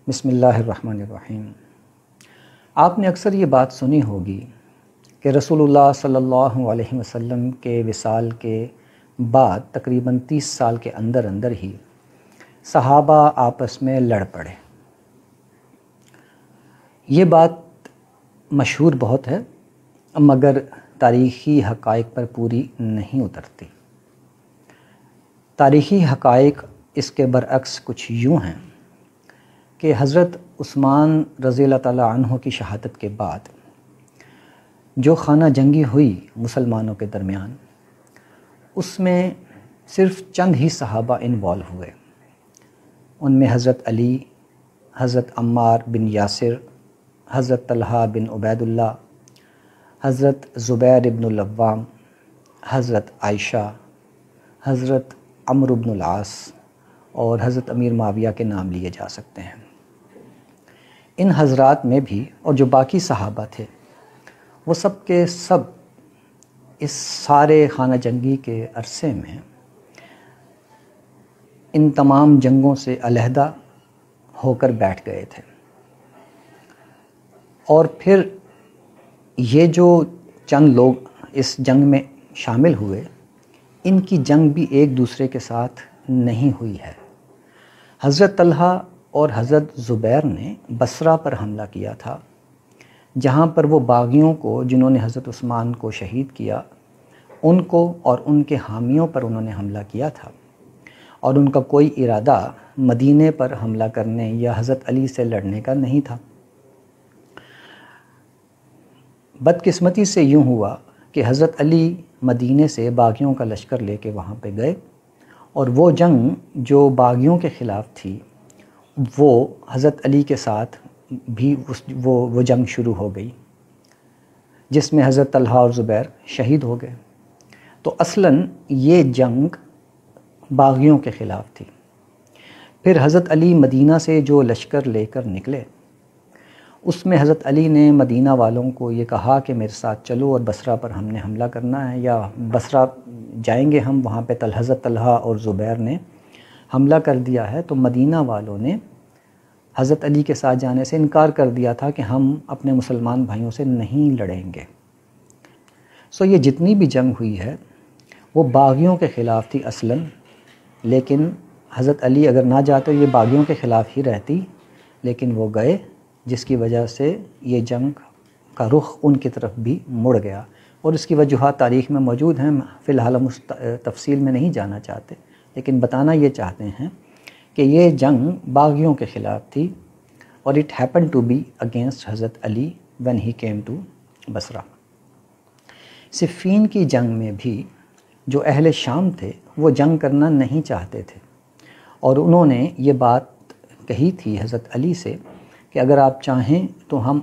بسم اللہ الرحمن الرحیم۔ آپ نے اکثر یہ بات سنی ہوگی کہ رسول اللہ صلی اللہ علیہ وسلم کے وصال کے بعد تقریباً 30 سال کے اندر ہی صحابہ آپس میں لڑ پڑے۔ یہ بات مشہور بہت ہے مگر تاریخی حقائق پر پوری نہیں اترتی۔ تاریخی حقائق اس کے برعکس کچھ یوں ہیں کہ حضرت عثمان رضی اللہ تعالیٰ عنہ کی شہادت کے بعد جو خانہ جنگی ہوئی مسلمانوں کے درمیان، اس میں صرف چند ہی صحابہ انوالو ہوئے۔ ان میں حضرت علی، حضرت عمار بن یاسر، حضرت طلحہ بن عبید اللہ، حضرت زبیر بن العوام، حضرت عائشہ، حضرت عمرو بن العاص اور حضرت امیر معاویہ کے نام لیے جا سکتے ہیں۔ ان حضرات میں بھی اور جو باقی صحابہ تھے وہ سب کے سب اس سارے خانہ جنگی کے عرصے میں ان تمام جنگوں سے علیحدہ ہو کر بیٹھ گئے تھے، اور پھر یہ جو چند لوگ اس جنگ میں شامل ہوئے، ان کی جنگ بھی ایک دوسرے کے ساتھ نہیں ہوئی ہے۔ حضرت طلحہ اور حضرت زبیر نے بصرہ پر حملہ کیا تھا، جہاں پر وہ باغیوں کو جنہوں نے حضرت عثمان کو شہید کیا ان کو اور ان کے حامیوں پر انہوں نے حملہ کیا تھا، اور ان کا کوئی ارادہ مدینے پر حملہ کرنے یا حضرت علی سے لڑنے کا نہیں تھا۔ بدقسمتی سے یوں ہوا کہ حضرت علی مدینے سے باغیوں کا لشکر لے کے وہاں پہ گئے، اور وہ جنگ جو باغیوں کے خلاف تھی وہ حضرت علی کے ساتھ بھی وہ جنگ شروع ہو گئی، جس میں حضرت طلحہ اور زبیر شہید ہو گئے۔ تو اصلاً یہ جنگ باغیوں کے خلاف تھی۔ پھر حضرت علی مدینہ سے جو لشکر لے کر نکلے، اس میں حضرت علی نے مدینہ والوں کو یہ کہا کہ میرے ساتھ چلو اور بصرہ پر ہم نے حملہ کرنا ہے، یا بصرہ جائیں گے ہم، وہاں پہ حضرت طلحہ اور زبیر نے حملہ کر دیا ہے۔ تو مدینہ والوں نے حضرت علی کے ساتھ جانے سے انکار کر دیا تھا کہ ہم اپنے مسلمان بھائیوں سے نہیں لڑیں گے۔ یہ جتنی بھی جنگ ہوئی ہے وہ باغیوں کے خلاف تھی اصلاً، لیکن حضرت علی اگر نہ جاتے یہ باغیوں کے خلاف ہی رہتی، لیکن وہ گئے، جس کی وجہ سے یہ جنگ کا رخ ان کی طرف بھی مڑ گیا، اور اس کی وجوہات تاریخ میں موجود ہیں۔ فی الحال ہم اس تفصیل میں نہیں جانا چاہتے، لیکن بتانا یہ چاہتے ہیں کہ یہ جنگ باغیوں کے خلاف تھی، اور it happen to be against Hazrat Ali when he came to Basra. Siffin کی جنگ میں بھی جو اہل شام تھے وہ جنگ کرنا نہیں چاہتے تھے، اور انہوں نے یہ بات کہی تھی حضرت علی سے کہ اگر آپ چاہیں تو ہم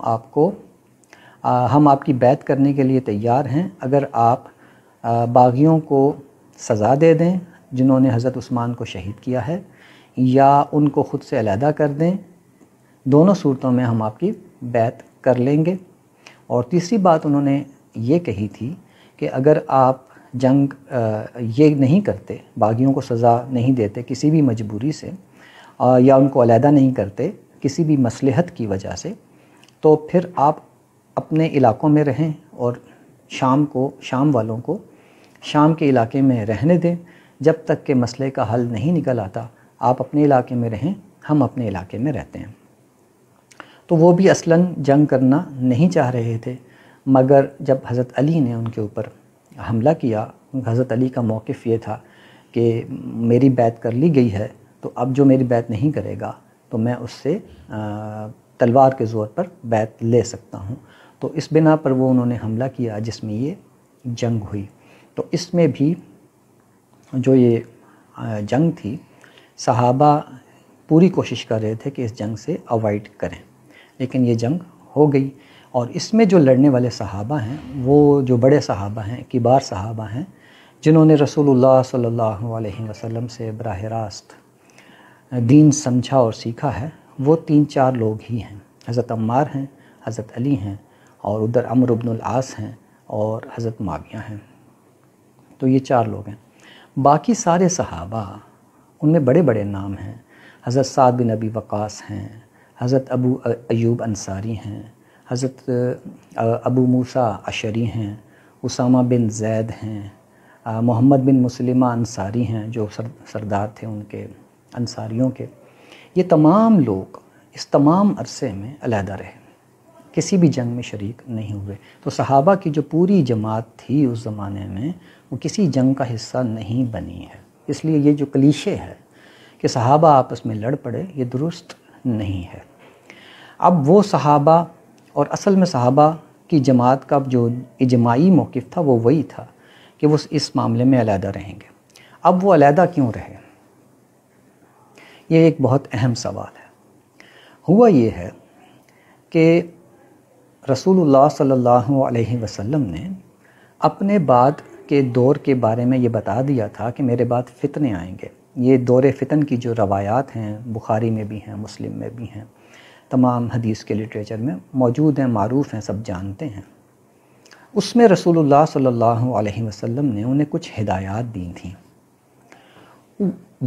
آپ کی بیعت کرنے کے لیے تیار ہیں، اگر آپ باغیوں کو سزا دے دیں جنہوں نے حضرت عثمان کو شہید کیا ہے، یا ان کو خود سے علیحدہ کر دیں، دونوں صورتوں میں ہم آپ کی بیعت کر لیں گے۔ اور تیسری بات انہوں نے یہ کہی تھی کہ اگر آپ جنگ یہ نہیں کرتے، باغیوں کو سزا نہیں دیتے کسی بھی مجبوری سے، یا ان کو علیحدہ نہیں کرتے کسی بھی مصلحت کی وجہ سے، تو پھر آپ اپنے علاقوں میں رہیں اور شام والوں کو شام کے علاقے میں رہنے دیں، جب تک کہ مسئلے کا حل نہیں نکل آتا آپ اپنے علاقے میں رہیں، ہم اپنے علاقے میں رہتے ہیں۔ تو وہ بھی اصلاً جنگ کرنا نہیں چاہ رہے تھے، مگر جب حضرت علی نے ان کے اوپر حملہ کیا، حضرت علی کا موقف یہ تھا کہ میری بیعت کر لی گئی ہے، تو اب جو میری بیعت نہیں کرے گا تو میں اس سے تلوار کے زور پر بیعت لے سکتا ہوں۔ تو اس بنا پر وہ انہوں نے حملہ کیا جس میں یہ جنگ ہوئی۔ تو اس میں بھی جو یہ جنگ تھی، صحابہ پوری کوشش کر رہے تھے کہ اس جنگ سے اوائڈ کریں، لیکن یہ جنگ ہو گئی، اور اس میں جو لڑنے والے صحابہ ہیں وہ جو بڑے صحابہ ہیں، کبار صحابہ ہیں، جنہوں نے رسول اللہ صلی اللہ علیہ وسلم سے براہ راست دین سمجھا اور سیکھا ہے، وہ 3-4 لوگ ہی ہیں۔ حضرت عمار ہیں، حضرت علی ہیں، اور ادھر عمرو بن العاص ہیں، اور حضرت معاویہ ہیں۔ تو یہ 4 لوگ ہیں۔ باقی سارے صحابہ، ان میں بڑے بڑے نام ہیں، حضرت سعد بن ابی وقاص ہیں، حضرت ابو ایوب انصاری ہیں، حضرت ابو موسیٰ اشعری ہیں، اسامہ بن زید ہیں، محمد بن مسلمہ انصاری ہیں جو سردار تھے ان کے انصاریوں کے. یہ تمام لوگ اس تمام عرصے میں علیحدہ رہے، کسی بھی جنگ میں شریک نہیں ہوئے. تو صحابہ کی جو پوری جماعت تھی اس زمانے میں وہ کسی جنگ کا حصہ نہیں بنی ہے. اس لیے یہ جو کلیشے ہے کہ صحابہ آپس میں لڑ پڑے، یہ درست نہیں ہے. اب وہ صحابہ اور اصل میں صحابہ کی جماعت کا جو اجماعی موقف تھا وہ وہی تھا کہ وہ اس معاملے میں علیحدہ رہیں گے. اب وہ علیحدہ کیوں رہے؟ یہ ایک بہت اہم سوال ہے. ہوا یہ ہے کہ رسول اللہ صلی اللہ علیہ وسلم نے اپنے بعد کے دور کے بارے میں یہ بتا دیا تھا کہ میرے بعد فتنے آئیں گے. یہ دور فتن کی جو روایات ہیں بخاری میں بھی ہیں، مسلم میں بھی ہیں، تمام حدیث کے لٹریچر میں موجود ہیں، معروف ہیں، سب جانتے ہیں. اس میں رسول اللہ صلی اللہ علیہ وسلم نے انہیں کچھ ہدایات دی تھیں.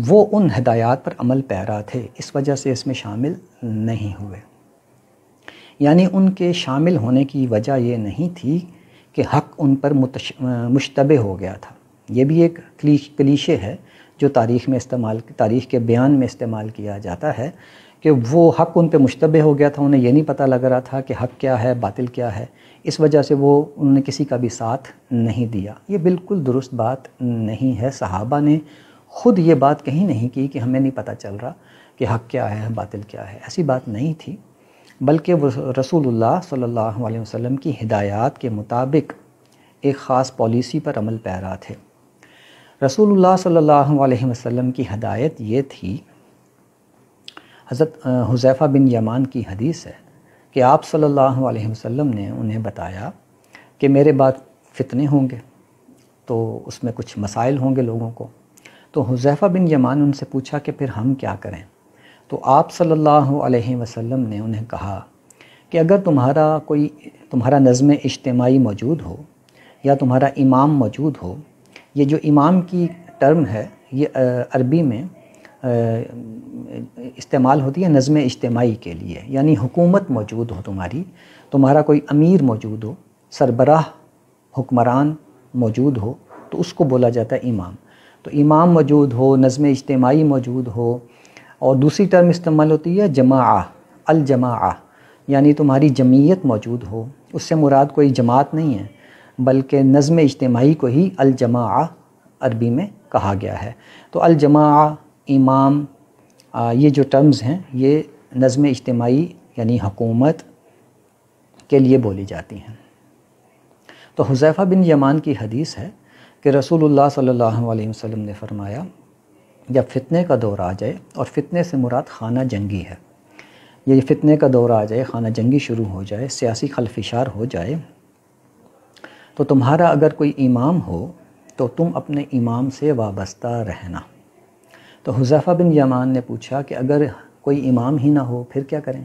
وہ ان ہدایات پر عمل پیرا تھے، اس وجہ سے اس میں شامل نہیں ہوئے. یعنی ان کے شامل ہونے کی وجہ یہ نہیں تھی کہ حق ان پر مشتبہ ہو گیا تھا. یہ بھی ایک کلیشے ہے جو تاریخ کے بیان میں استعمال کیا جاتا ہے کہ وہ حق ان پہ مشتبہ ہو گیا تھا، انہیں یہ نہیں پتہ لگ رہا تھا کہ حق کیا ہے باطل کیا ہے، اس وجہ سے انہوں نے کسی کا بھی ساتھ نہیں دیا. یہ بالکل درست بات نہیں ہے. صحابہ نے خود یہ بات کہیں نہیں کی کہ ہمیں نہیں پتہ چل رہا کہ حق کیا ہے باطل کیا ہے، ایسی بات نہیں تھی. بلکہ وہ رسول اللہ صلی اللہ علیہ وسلم کی ہدایات کے مطابق ایک خاص پالیسی پر عمل پیرا تھے. رسول اللہ صلی اللہ علیہ وسلم کی ہدایت یہ تھی، حضرت حذیفہ بن یمان کی حدیث ہے کہ آپ صلی اللہ علیہ وسلم نے انہیں بتایا کہ میرے بعد فتنے ہوں گے، تو اس میں کچھ مسائل ہوں گے لوگوں کو. تو حذیفہ بن یمان ان سے پوچھا کہ پھر ہم کیا کریں؟ تو آپ صلی اللہ علیہ وسلم نے انہیں کہا کہ اگر تمہارا نظم اجتماعی موجود ہو یا تمہارا امام موجود ہو. یہ جو امام کی ٹرم ہے یہ عربی میں استعمال ہوتی ہے نظم اجتماعی کے لیے، یعنی حکومت موجود ہو، تمہارا کوئی امیر موجود ہو، سربراہ حکمران موجود ہو، تو اس کو بولا جاتا ہے امام. تو امام موجود ہو، نظم اجتماعی موجود ہو. اور دوسری ٹرم استعمال ہوتی ہے جماعہ، الجماعہ، یعنی تمہاری جمعیت موجود ہو. اس سے مراد کوئی جماعت نہیں ہے بلکہ نظم اجتماعی کو ہی الجماعہ عربی میں کہا گیا ہے. تو الجماعہ، امام، یہ جو ٹرمز ہیں یہ نظم اجتماعی یعنی حکومت کے لیے بولی جاتی ہیں. تو حذیفہ بن یمان کی حدیث ہے کہ رسول اللہ صلی اللہ علیہ وسلم نے فرمایا جب فتنے کا دور آ جائے، اور فتنے سے مراد خانہ جنگی ہے، یہ فتنے کا دور آ جائے، خانہ جنگی شروع ہو جائے، سیاسی خلفشار ہو جائے، تو تمہارا اگر کوئی امام ہو تو تم اپنے امام سے وابستہ رہنا. تو حذیفہ بن یمان نے پوچھا کہ اگر کوئی امام ہی نہ ہو پھر کیا کریں؟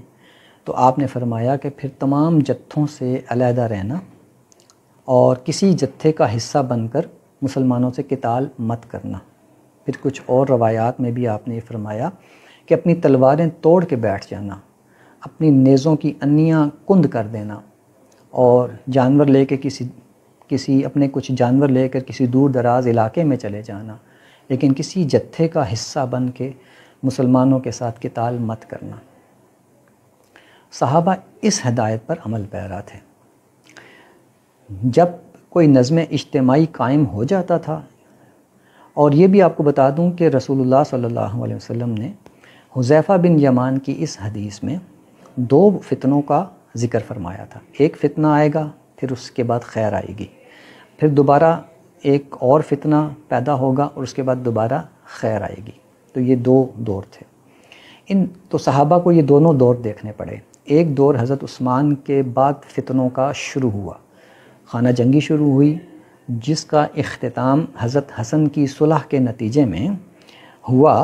تو آپ نے فرمایا کہ پھر تمام جتھوں سے علیحدہ رہنا اور کسی جتھے کا حصہ بن کر مسلمانوں سے قتال مت کرنا. پھر کچھ اور روایات میں بھی آپ نے یہ فرمایا کہ اپنی تلواریں توڑ کے بیٹھ جانا، اپنی نیزوں کی انیاں کند کر دینا، اور جانور لے کے اپنے کچھ جانور لے کر کسی دور دراز علاقے میں چلے جانا، لیکن کسی جتھے کا حصہ بن کے مسلمانوں کے ساتھ قتال مت کرنا. صحابہ اس ہدایت پر عمل پیرا تھے. جب کوئی نظم اجتماعی قائم ہو جاتا تھا، اور یہ بھی آپ کو بتا دوں کہ رسول اللہ صلی اللہ علیہ وسلم نے حذیفہ بن یمان کی اس حدیث میں 2 فتنوں کا ذکر فرمایا تھا. ایک فتنہ آئے گا، پھر اس کے بعد خیر آئے گی، پھر دوبارہ ایک اور فتنہ پیدا ہوگا اور اس کے بعد دوبارہ خیر آئے گی. تو یہ 2 دور تھے. تو صحابہ کو یہ دونوں دور دیکھنے پڑے. ایک دور حضرت عثمان کے بعد فتنوں کا شروع ہوا، خانہ جنگی شروع ہوئی، جس کا اختتام حضرت حسن کی صلح کے نتیجے میں ہوا.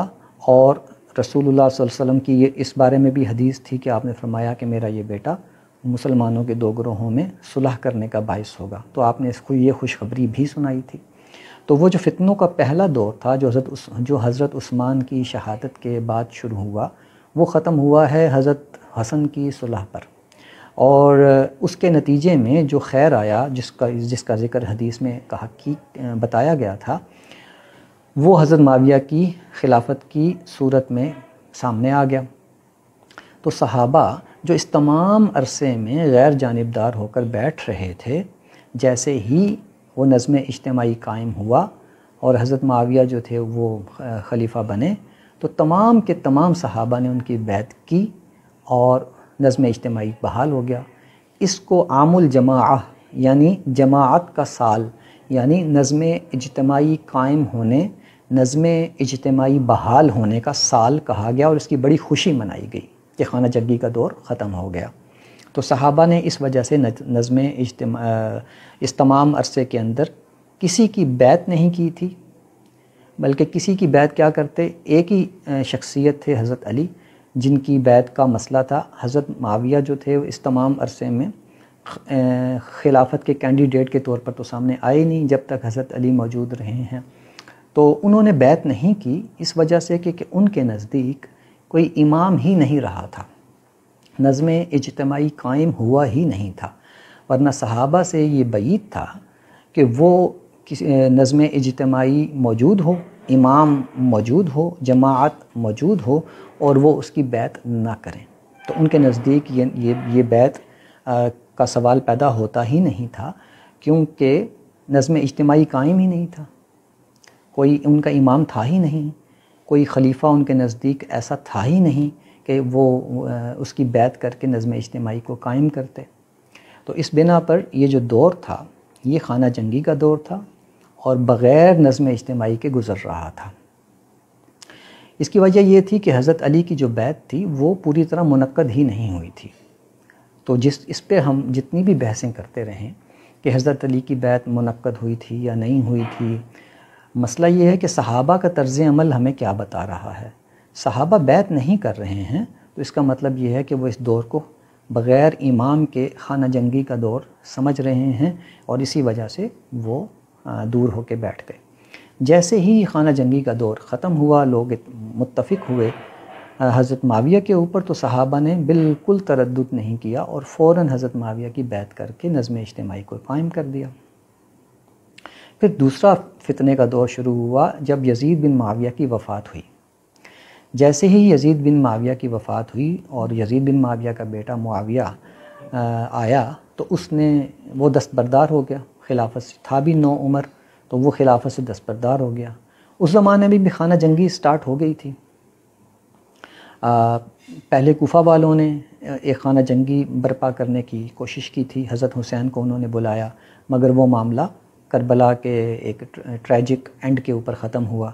اور رسول اللہ صلی اللہ علیہ وسلم کی یہ اس بارے میں بھی حدیث تھی کہ آپ نے فرمایا کہ میرا یہ بیٹا مسلمانوں کے 2 گروہوں میں صلح کرنے کا باعث ہوگا. تو آپ نے اس کو یہ خوشخبری بھی سنائی تھی. تو وہ جو فتنوں کا پہلا دور تھا جو حضرت عثمان کی شہادت کے بعد شروع ہوا، وہ ختم ہوا ہے حضرت حسن کی صلح پر، اور اس کے نتیجے میں جو خیر آیا، جس کا ذکر حدیث میں بتایا گیا تھا، وہ حضرت معاویہ کی خلافت کی صورت میں سامنے آ گیا۔ تو صحابہ جو اس تمام عرصے میں غیر جانبدار ہو کر بیٹھ رہے تھے، جیسے ہی وہ نظم اجتماعی قائم ہوا اور حضرت معاویہ جو تھے وہ خلیفہ بنے، تو تمام کے تمام صحابہ نے ان کی بیعت کی اور نظم اجتماعی بحال ہو گیا۔ اس کو عام الجماعہ یعنی جماعت کا سال، یعنی نظم اجتماعی قائم ہونے، نظم اجتماعی بحال ہونے کا سال کہا گیا، اور اس کی بڑی خوشی منائی گئی کہ خانہ جنگی کا دور ختم ہو گیا۔ تو صحابہ نے اس وجہ سے نظم اجتماع اس تمام عرصے کے اندر کسی کی بیعت نہیں کی تھی، بلکہ کسی کی بیعت کیا کرتے، ایک ہی شخصیت تھے حضرت علی، جن کی بیعت کا مسئلہ تھا۔ حضرت معاویہ جو تھے اس تمام عرصے میں خلافت کے کینڈیڈیٹ کے طور پر تو سامنے آئے نہیں جب تک حضرت علی موجود رہے ہیں، تو انہوں نے بیعت نہیں کی اس وجہ سے کہ ان کے نزدیک کوئی امام ہی نہیں رہا تھا، نظم اجتماعی قائم ہوا ہی نہیں تھا، ورنہ صحابہ سے یہ بعید تھا کہ وہ نظم اجتماعی موجود ہو، امام موجود ہو، جماعت موجود ہو، اور وہ اس کی بیعت نہ کریں۔ تو ان کے نزدیک یہ بیعت کا سوال پیدا ہوتا ہی نہیں تھا، کیونکہ نظم اجتماعی قائم ہی نہیں تھا، کوئی ان کا امام تھا ہی نہیں، کوئی خلیفہ ان کے نزدیک ایسا تھا ہی نہیں کہ وہ اس کی بیعت کر کے نظم اجتماعی کو قائم کرتے۔ تو اس بنا پر یہ جو دور تھا یہ خانہ جنگی کا دور تھا اور بغیر نظم اجتماعی کے گزر رہا تھا۔ اس کی وجہ یہ تھی کہ حضرت علی کی جو بیعت تھی وہ پوری طرح منعقد ہی نہیں ہوئی تھی۔ تو اس پہ ہم جتنی بھی بحثیں کرتے رہیں کہ حضرت علی کی بیعت منعقد ہوئی تھی یا نہیں ہوئی تھی، مسئلہ یہ ہے کہ صحابہ کا طرز عمل ہمیں کیا بتا رہا ہے۔ صحابہ بیعت نہیں کر رہے ہیں تو اس کا مطلب یہ ہے کہ وہ اس دور کو بغیر امام کے خانہ جنگی کا دور سمجھ رہے ہیں، اور اسی وجہ سے وہ دور ہو کے بیٹھ گئے۔ جیسے ہی خانہ جنگی کا دور ختم ہوا، لوگ متفق ہوئے حضرت معاویہ کے اوپر، تو صحابہ نے بالکل تردد نہیں کیا اور فوراً حضرت معاویہ کی بیعت کر کے نظم اجتماعی کو قائم کر دیا۔ پھر دوسرا فتنے کا دور شروع ہوا جب یزید بن معاویہ کی وفات ہوئی۔ جیسے ہی یزید بن معاویہ کی وفات ہوئی اور یزید بن معاویہ کا بیٹا معاویہ آیا تو وہ دستبردار ہو گیا، خلافت سے تھا بھی نو عمر، تو وہ خلافت سے دستبردار ہو گیا۔ اس زمانے میں بھی خانہ جنگی سٹارٹ ہو گئی تھی۔ پہلے کوفہ والوں نے ایک خانہ جنگی برپا کرنے کی کوشش کی تھی، حضرت حسین کو انہوں نے بلایا، مگر وہ معاملہ کربلا کے ایک ٹریجک اینڈ کے اوپر ختم ہوا۔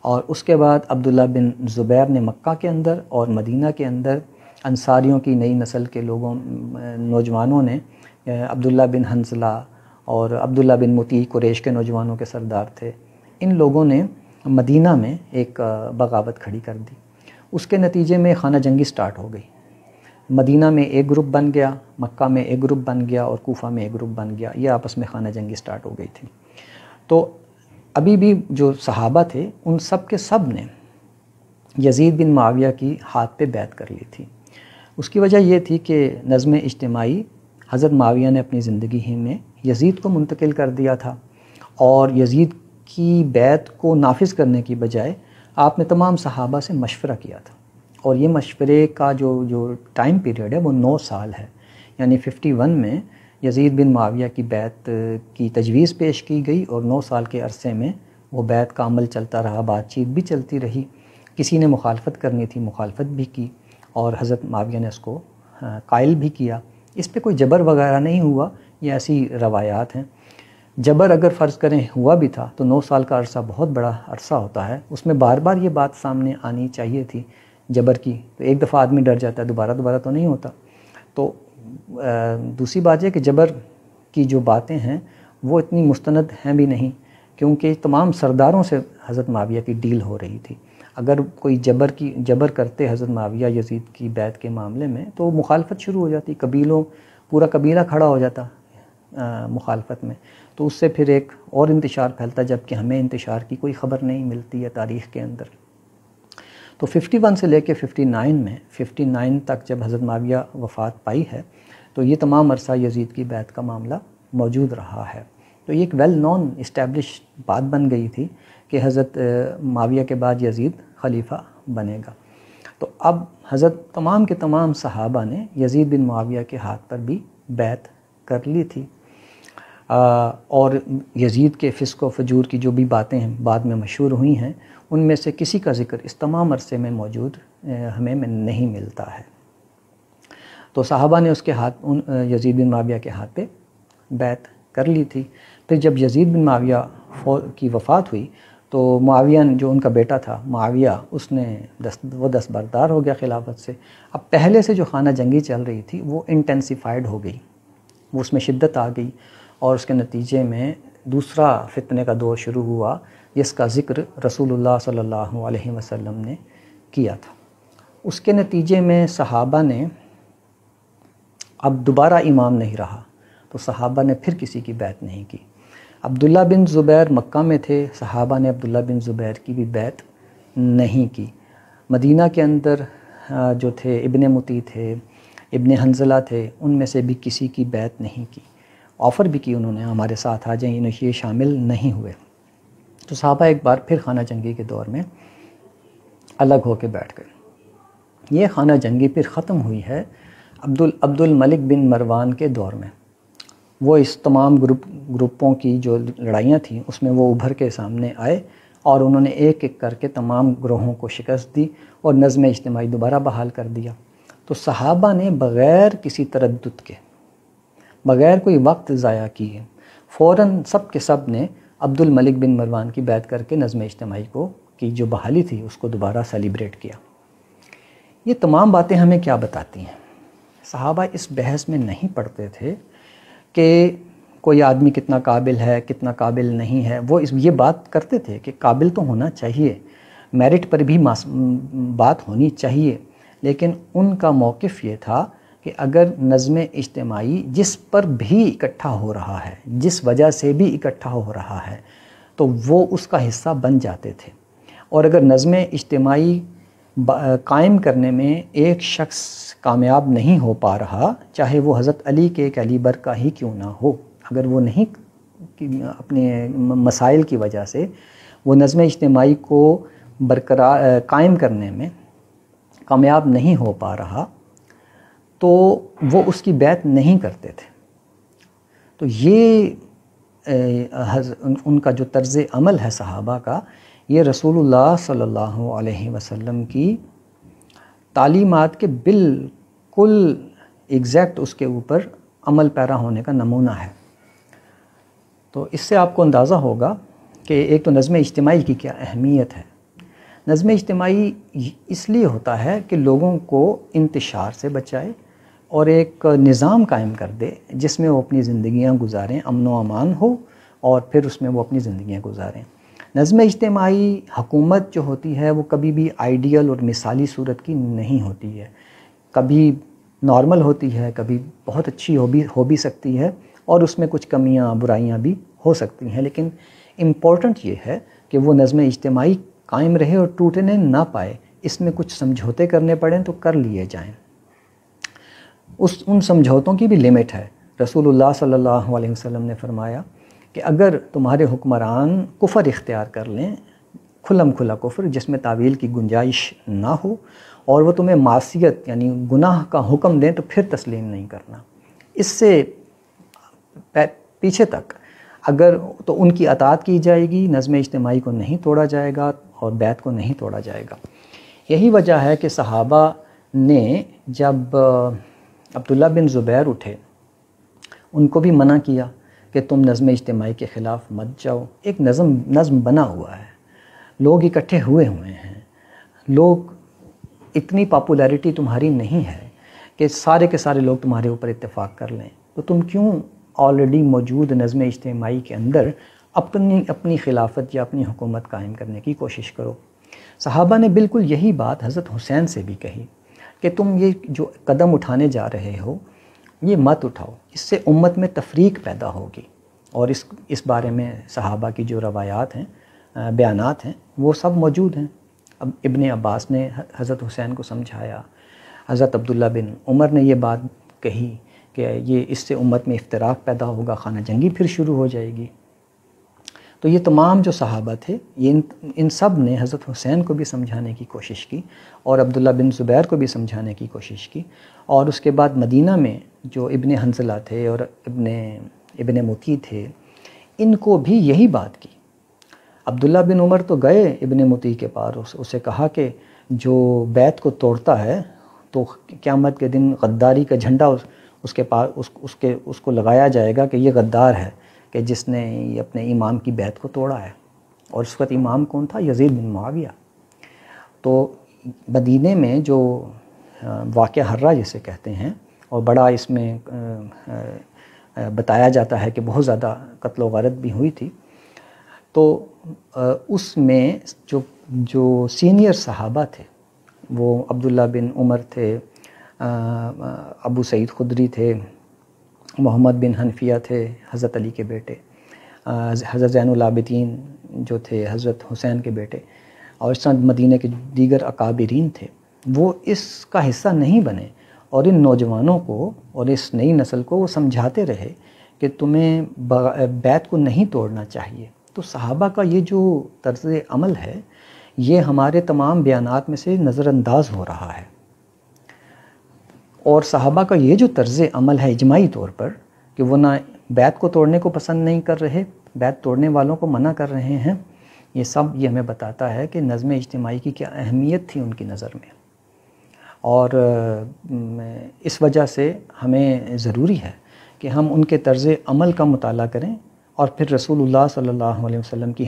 اور اس کے بعد عبداللہ بن زبیر نے مکہ کے اندر اور مدینہ کے اندر انصاریوں کی نئی نسل کے نوجوانوں نے، عبداللہ بن حنظلہ اور عبداللہ بن مطیع قریش کے نوجوانوں کے سردار تھے، ان لوگوں نے مدینہ میں ایک بغاوت کھڑی کر دی۔ اس کے نتیجے میں خانہ جنگی سٹارٹ ہو گئی۔ مدینہ میں ایک گروپ بن گیا، مکہ میں ایک گروپ بن گیا اور کوفہ میں ایک گروپ بن گیا، یہ آپس میں خانہ جنگی سٹارٹ ہو گئی تھی۔ تو ابھی بھی جو صحابہ تھے ان سب کے سب نے یزید بن معاویہ کی ہاتھ پہ بیعت کر لی تھی۔ اس کی وجہ یہ تھی کہ نظم اجتماعی حضرت معاویہ نے اپنی زندگی ہی میں یزید کو منتقل کر دیا تھا، اور یزید کی بیعت کو نافذ کرنے کی بجائے آپ نے تمام صحابہ سے مشورہ کیا تھا، اور یہ مشورے کا جو ٹائم پیریڈ ہے وہ 9 سال ہے، یعنی 51 میں یزید بن معاویہ کی بیعت کی تجویز پیش کی گئی، اور 9 سال کے عرصے میں وہ بیعت کا عمل چلتا رہا، بات چیت بھی چلتی رہی، کسی نے مخالفت کرنی تھی مخالفت بھی کی، اور حضرت معاویہ نے اس کو قائل بھی کیا۔ اس پہ کوئی جبر وغیرہ نہیں ہوا، یہ ایسی روایات ہیں۔ جبر اگر فرض کریں ہوا بھی تھا تو 9 سال کا عرصہ بہت بڑا عرصہ ہوتا ہے، اس میں بار بار یہ بات سامنے آنی چاہیے تھی جبر کی، تو ایک دفعہ آدمی ڈر جاتا ہے، دوبارہ تو نہیں ہوتا۔ تو دوسری بات یہ کہ جبر کی جو باتیں ہیں وہ اتنی مستند ہیں بھی نہیں، کیونکہ تمام سرداروں سے حضرت معاویہ کی ڈیل ہو رہی تھی۔ اگر کوئی جبر کرتے حضرت معاویہ یزید کی بیعت کے معاملے میں تو مخالفت شروع ہو جاتی، پورا قبیلہ کھڑا ہو جاتا مخالفت میں، تو اس سے پھر ایک اور انتشار پھیلتا، جبکہ ہمیں انتشار کی کوئی خبر نہیں ملتی ہے تاریخ کے اندر۔ تو 51 سے لے کے 59 میں 59 تک جب حضرت معاویہ وفات پائی ہے تو یہ تمام عرصہ یزید کی بیعت کا معاملہ موجود رہا ہے۔ تو یہ ایک ویل نون اسٹیبلش بات بن گئی تھی کہ حضرت معاویہ کے بعد یزید خلیفہ بنے گا۔ تو اب حضرت تمام کے تمام صحابہ نے یزید بن معاویہ کے ہاتھ پر بھی بیعت کر لی تھی، اور یزید کے فسق و فجور کی جو بھی باتیں ہیں بعد میں مشہور ہوئی ہیں، ان میں سے کسی کا ذکر اس تمام عرصے میں موجود ہمیں نہیں ملتا ہے۔ تو صحابہ نے اس کے ہاتھ یزید بن معاویہ کے ہاتھ پہ بیعت کر لی تھی۔ پھر جب یزید بن معاویہ کی وفات ہوئی تو معاویہ جو ان کا بیٹا تھا معاویہ، اس نے وہ دستبردار ہو گیا خلافت سے۔ اب پہلے سے جو خانہ جنگی چل رہی تھی وہ انٹینسیفائڈ ہو گئی، وہ اس میں شدت آ گئی، اور اس کے نتیجے میں دوسرا فتنے کا دور شروع ہوا جس کا ذکر رسول اللہ صلی اللہ علیہ وسلم نے کیا تھا۔ اس کے نتیجے میں صحابہ نے اب دوبارہ امام نہیں رہا تو صحابہ نے پھر کسی کی بیعت نہیں کی۔ عبداللہ بن زبیر مکہ میں تھے، صحابہ نے عبداللہ بن زبیر کی بھی بیعت نہیں کی۔ مدینہ کے اندر جو تھے ابن مطیع تھے، ابن حنظلہ تھے، ان میں سے بھی کسی کی بیعت نہیں کی۔ آفر بھی کی انہوں نے ہمارے ساتھ آ جائیں، یہ شامل نہیں ہوئے۔ تو صحابہ ایک بار پھر خانہ جنگی کے دور میں الگ ہو کے بیٹھ گئے۔ یہ خانہ جنگی پھر ختم ہوئی ہے عبد الملک بن مروان کے دور میں۔ وہ اس تمام گروپوں کی جو لڑائیاں تھیں اس میں وہ ابھر کے سامنے آئے، اور انہوں نے ایک ایک کر کے تمام گروہوں کو شکست دی اور نظم اجتماعی دوبارہ بحال کر دیا۔ تو صحابہ نے بغیر کسی تردد کے، بغیر کوئی وقت ضائع کیے، فوراً سب کے سب نے عبد الملک بن مروان کی بیعت کر کے نظم اجتماعی کی جو بحالی تھی اس کو دوبارہ سیلیبریٹ کیا۔ یہ تمام باتیں ہمیں کیا بتاتی ہیں؟ صحابہ اس بحث میں نہیں پڑتے تھے کہ کوئی آدمی کتنا قابل ہے، کتنا قابل نہیں ہے۔ وہ یہ بات کرتے تھے کہ قابل تو ہونا چاہیے، میرٹ پر بھی بات ہونی چاہیے، لیکن ان کا موقف یہ تھا کہ اگر نظم اجتماعی جس پر بھی اکٹھا ہو رہا ہے، جس وجہ سے بھی اکٹھا ہو رہا ہے، تو وہ اس کا حصہ بن جاتے تھے۔ اور اگر نظم اجتماعی قائم کرنے میں ایک شخص کامیاب نہیں ہو پا رہا، چاہے وہ حضرت علی کے کیلیبر کا ہی کیوں نہ ہو، اگر وہ نہیں اپنے مسائل کی وجہ سے وہ نظم اجتماعی کو برقرار قائم کرنے میں کامیاب نہیں ہو پا رہا، تو وہ اس کی بیعت نہیں کرتے تھے۔ تو یہ ان کا جو طرز عمل ہے صحابہ کا، یہ رسول اللہ صلی اللہ علیہ وسلم کی تعلیمات کے بالکل ایگزیکٹ اس کے اوپر عمل پیرا ہونے کا نمونہ ہے۔ تو اس سے آپ کو اندازہ ہوگا کہ ایک تو نظم اجتماعی کی کیا اہمیت ہے۔ نظم اجتماعی اس لیے ہوتا ہے کہ لوگوں کو انتشار سے بچائے اور ایک نظام قائم کر دے جس میں وہ اپنی زندگیاں گزاریں، امن و امان ہو، اور پھر اس میں وہ اپنی زندگیاں گزاریں۔ نظم اجتماعی حکومت جو ہوتی ہے وہ کبھی بھی آئیڈیل اور مثالی صورت کی نہیں ہوتی ہے، کبھی نارمل ہوتی ہے، کبھی بہت اچھی ہو بھی سکتی ہے، اور اس میں کچھ کمیاں برائیاں بھی ہو سکتی ہیں، لیکن امپورٹنٹ یہ ہے کہ وہ نظم اجتماعی قائم رہے اور ٹوٹنے نہ پائے۔ اس میں کچھ سمجھوتے کرنے پڑیں تو کر لیے جائیں۔ ان سمجھوتوں کی بھی لمٹ ہے۔ رسول اللہ صلی اللہ علیہ وسلم نے فرمایا کہ اگر تمہارے حکمران کفر اختیار کر لیں، کھلم کھلا کفر جس میں تعویل کی گنجائش نہ ہو، اور وہ تمہیں معصیت یعنی گناہ کا حکم دیں، تو پھر تسلیم نہیں کرنا۔ اس سے پیچھے تک اگر تو ان کی اطاعت کی جائے گی، نظم اجتماعی کو نہیں توڑا جائے گا اور بیعت کو نہیں توڑا جائے گا۔ یہی وجہ ہے کہ صحابہ نے جب عبداللہ بن زبیر اٹھے، ان کو بھی منع کیا کہ تم نظم اجتماعی کے خلاف مت جاؤ۔ ایک نظم بنا ہوا ہے، لوگ اکٹھے ہوئے ہیں، لوگ اتنی پاپولیرٹی تمہاری نہیں ہے کہ سارے کے سارے لوگ تمہارے اوپر اتفاق کر لیں، تو تم کیوں آلریڈی موجود نظم اجتماعی کے اندر اپنی خلافت یا اپنی حکومت قائم کرنے کی کوشش کرو۔ صحابہ نے بالکل یہی بات حضرت حسین سے بھی کہی کہ تم یہ جو قدم اٹھانے جا رہے ہو یہ مت اٹھاؤ، اس سے امت میں تفریق پیدا ہوگی۔ اور اس بارے میں صحابہ کی جو روایات ہیں، بیانات ہیں، وہ سب موجود ہیں۔ اب ابن عباس نے حضرت حسین کو سمجھایا، حضرت عبداللہ بن عمر نے یہ بات کہی کہ یہ اس سے امت میں افتراق پیدا ہوگا، خانہ جنگی پھر شروع ہو جائے گی۔ تو یہ تمام جو صحابہ تھے، یہ ان سب نے حضرت حسین کو بھی سمجھانے کی کوشش کی اور عبداللہ بن زبیر کو بھی سمجھانے کی کوشش کی، اور اس کے بعد مدینہ میں جو ابن حنظلہ تھے اور ابن مطیع تھے، ان کو بھی یہی بات کی۔ عبداللہ بن عمر تو گئے ابن مطیع کے پاس، اسے کہا کہ جو بیعت کو توڑتا ہے تو قیامت کے دن غداری کا جھنڈا اس کے پاس اس کو لگایا جائے گا کہ یہ غدار ہے کہ جس نے اپنے امام کی بیعت کو توڑا ہے۔ اور اس وقت امام کون تھا؟ یزید بن معاویہ۔ تو مدینے میں جو واقعہ حرہ جسے کہتے ہیں، اور بڑا اس میں بتایا جاتا ہے کہ بہت زیادہ قتل و غارت بھی ہوئی تھی، تو اس میں جو سینئر صحابہ تھے وہ عبداللہ بن عمر تھے، ابو سعید خدری تھے، محمد بن حنفیہ تھے حضرت علی کے بیٹے، حضرت زین العابدین جو تھے حضرت حسین کے بیٹے، اور اس طرح مدینہ کے دیگر اکابرین تھے، وہ اس کا حصہ نہیں بنے، اور ان نوجوانوں کو اور اس نئی نسل کو وہ سمجھاتے رہے کہ تمہیں بیعت کو نہیں توڑنا چاہیے۔ تو صحابہ کا یہ جو طرز عمل ہے، یہ ہمارے تمام بیانات میں سے نظر انداز ہو رہا ہے، اور صحابہ کا یہ جو طرز عمل ہے اجماعی طور پر کہ وہ نہ بیعت کو توڑنے کو پسند نہیں کر رہے، بیعت توڑنے والوں کو منع کر رہے ہیں، یہ سب یہ ہمیں بتاتا ہے کہ نظم اجتماعی کی کیا اہمیت تھی ان کی نظر میں۔ اور اس وجہ سے ہمیں ضروری ہے کہ ہم ان کے طرز عمل کا مطالعہ کریں، اور پھر رسول اللہ صلی اللہ علیہ وسلم کی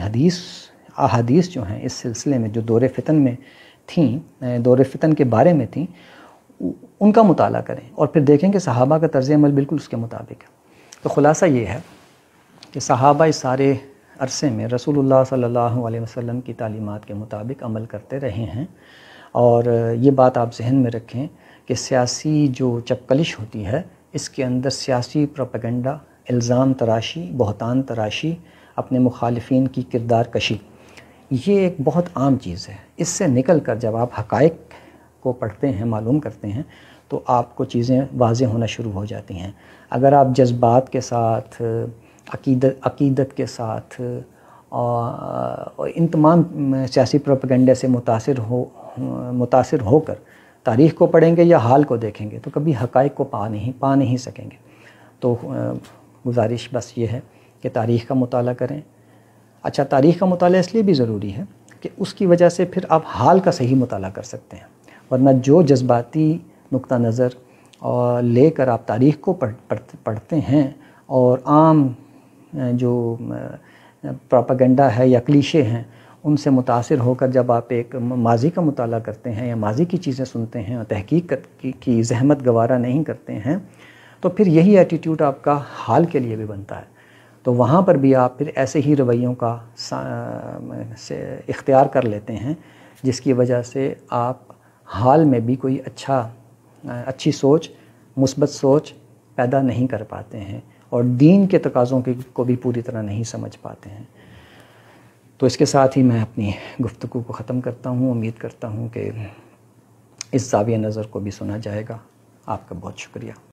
احادیث جو ہیں اس سلسلے میں جو دور فتن میں تھیں، دور فتن کے بارے میں تھیں، ان کا مطالعہ کریں، اور پھر دیکھیں کہ صحابہ کا طرز عمل بالکل اس کے مطابق ہے۔ تو خلاصہ یہ ہے کہ صحابہ اس سارے عرصے میں رسول اللہ صلی اللہ علیہ وسلم کی تعلیمات کے مطابق عمل کرتے رہے ہیں، اور یہ بات آپ ذہن میں رکھیں کہ سیاسی جو چپکلش ہوتی ہے، اس کے اندر سیاسی پروپیگنڈا، الزام تراشی، بہتان تراشی، اپنے مخالفین کی کردار کشی، یہ ایک بہت عام چیز ہے۔ اس سے نکل کر جب آپ حقائق کو پڑھتے ہیں، معلوم کرتے ہیں، تو آپ کو چیزیں واضح ہونا شروع ہو جاتی ہیں۔ اگر آپ جذبات کے ساتھ، عقیدت کے ساتھ اور ان تمام سیاسی پروپیگنڈے سے متاثر ہو کر تاریخ کو پڑھیں گے یا حال کو دیکھیں گے تو کبھی حقائق کو پا نہیں سکیں گے۔ تو گزارش بس یہ ہے کہ تاریخ کا مطالعہ کریں۔ اچھا، تاریخ کا مطالعہ اس لیے بھی ضروری ہے کہ اس کی وجہ سے پھر آپ حال کا صحیح مطالعہ کر سکتے ہیں، ورنہ جو جذباتی نقطہ نظر اور لے کر آپ تاریخ کو پڑھتے ہیں اور عام جو پروپیگنڈا ہے یا کلیشے ہیں ان سے متاثر ہو کر جب آپ ایک ماضی کا مطالعہ کرتے ہیں یا ماضی کی چیزیں سنتے ہیں اور تحقیق کی زحمت گوارہ نہیں کرتے ہیں، تو پھر یہی ایٹیٹیوڈ آپ کا حال کے لیے بھی بنتا ہے۔ تو وہاں پر بھی آپ پھر ایسے ہی رویوں کا اختیار کر لیتے ہیں جس کی وجہ سے آپ حال میں بھی کوئی اچھی سوچ، مثبت سوچ پیدا نہیں کر پاتے ہیں، اور دین کے تقاضوں کو بھی پوری طرح نہیں سمجھ پاتے ہیں۔ تو اس کے ساتھ ہی میں اپنی گفتگو کو ختم کرتا ہوں۔ امید کرتا ہوں کہ اس زاویہ نظر کو بھی سنا جائے گا۔ آپ کا بہت شکریہ۔